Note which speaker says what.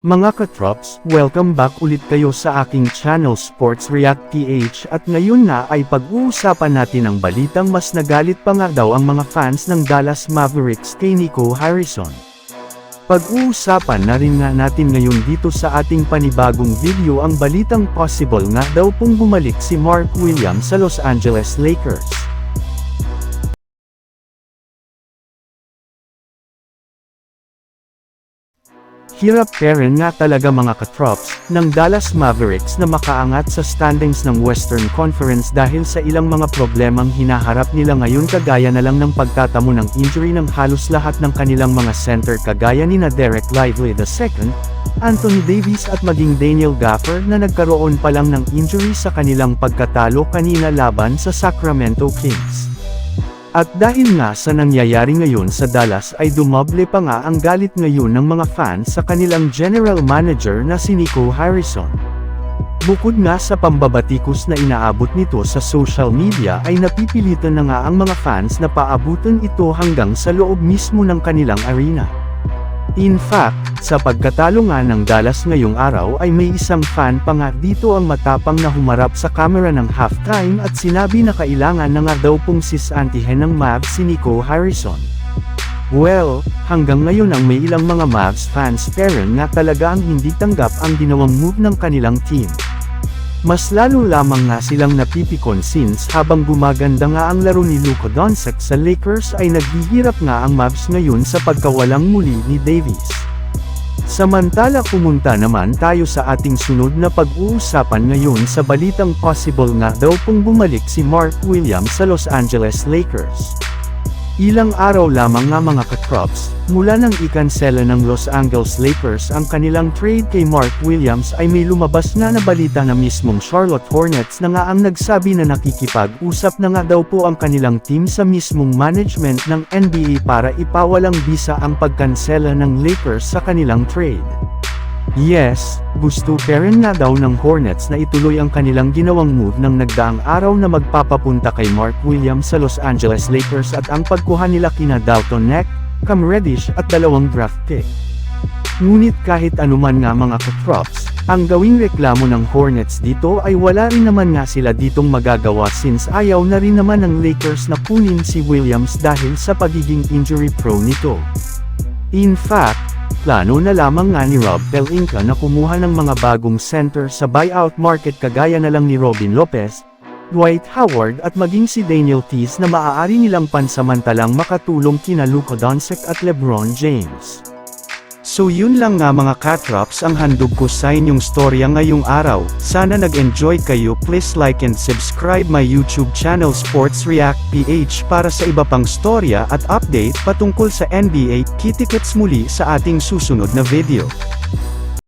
Speaker 1: Mga katrops, welcome back ulit kayo sa aking channel Sports React PH at ngayon na ay pag-uusapan natin ang balitang mas nagalit pa nga daw ang mga fans ng Dallas Mavericks kay Nico Harrison. Pag-uusapan na rin nga natin ngayon dito sa ating panibagong video ang balitang possible nga daw pong bumalik si Mark Williams sa Los Angeles Lakers. Hirap rin nga talaga mga katrops, ng Dallas Mavericks na makaangat sa standings ng Western Conference dahil sa ilang mga problemang hinaharap nila ngayon kagaya na lang ng pagtatamo ng injury ng halos lahat ng kanilang mga center kagaya nina Derek Lively II, Anthony Davis at maging Daniel Gafford na nagkaroon pa lang ng injury sa kanilang pagkatalo kanina laban sa Sacramento Kings. At dahil nga sa nangyayari ngayon sa Dallas ay dumoble pa nga ang galit ngayon ng mga fans sa kanilang general manager na si Nico Harrison. Bukod nga sa pambabatikos na inaabot nito sa social media ay napipilitan na nga ang mga fans na paabutan ito hanggang sa loob mismo ng kanilang arena. In fact, sa pagkatalo nga ng Dallas ngayong araw ay may isang fan pa nga dito ang matapang na humarap sa camera ng halftime at sinabi na kailangan na nga daw pong sisantihin ng Mavs si Nico Harrison. Well, hanggang ngayon ang may ilang mga Mavs fans parent nga talaga ang hindi tanggap ang ginawang move ng kanilang team. Mas lalo lamang nga silang napipikon since habang gumaganda nga ang laro ni Luka Doncic sa Lakers ay naghihirap nga ang Mavs ngayon sa pagkawalang muli ni Davis. Samantala pumunta naman tayo sa ating sunod na pag-uusapan ngayon sa balitang possible nga daw pong bumalik si Mark Williams sa Los Angeles Lakers. Ilang araw lamang nga mga katrops, mula nang ikansela ng Los Angeles Lakers ang kanilang trade kay Mark Williams ay may lumabas na balita na mismong Charlotte Hornets na nga ang nagsabi na nakikipag-usap na nga daw po ang kanilang team sa mismong management ng NBA para ipawalang bisa ang pagkansela ng Lakers sa kanilang trade. Yes, gusto rin nga daw ng Hornets na ituloy ang kanilang ginawang move ng nagdaang araw na magpapapunta kay Mark Williams sa Los Angeles Lakers at ang pagkuha nila kina Dalton Neck, Cam Reddish at 2 draft pick. Ngunit kahit anuman nga mga katrops, ang gawing reklamo ng Hornets dito ay wala rin naman nga sila ditong magagawa since ayaw na rin naman ng Lakers na kunin si Williams dahil sa pagiging injury prone nito. In fact, plano na lamang nga ni Rob Pelinka na kumuha ng mga bagong center sa buyout market kagaya na lang ni Robin Lopez, Dwight Howard at maging si Daniel Theis na maaari nilang pansamantalang makatulong kina Luka Doncic at LeBron James. So yun lang nga mga katrops ang handog ko sa inyong storya ngayong araw. Sana nag-enjoy kayo. Please like and subscribe my YouTube channel Sports React PH para sa iba pang storya at update patungkol sa NBA. Kita-kits muli sa ating susunod na video.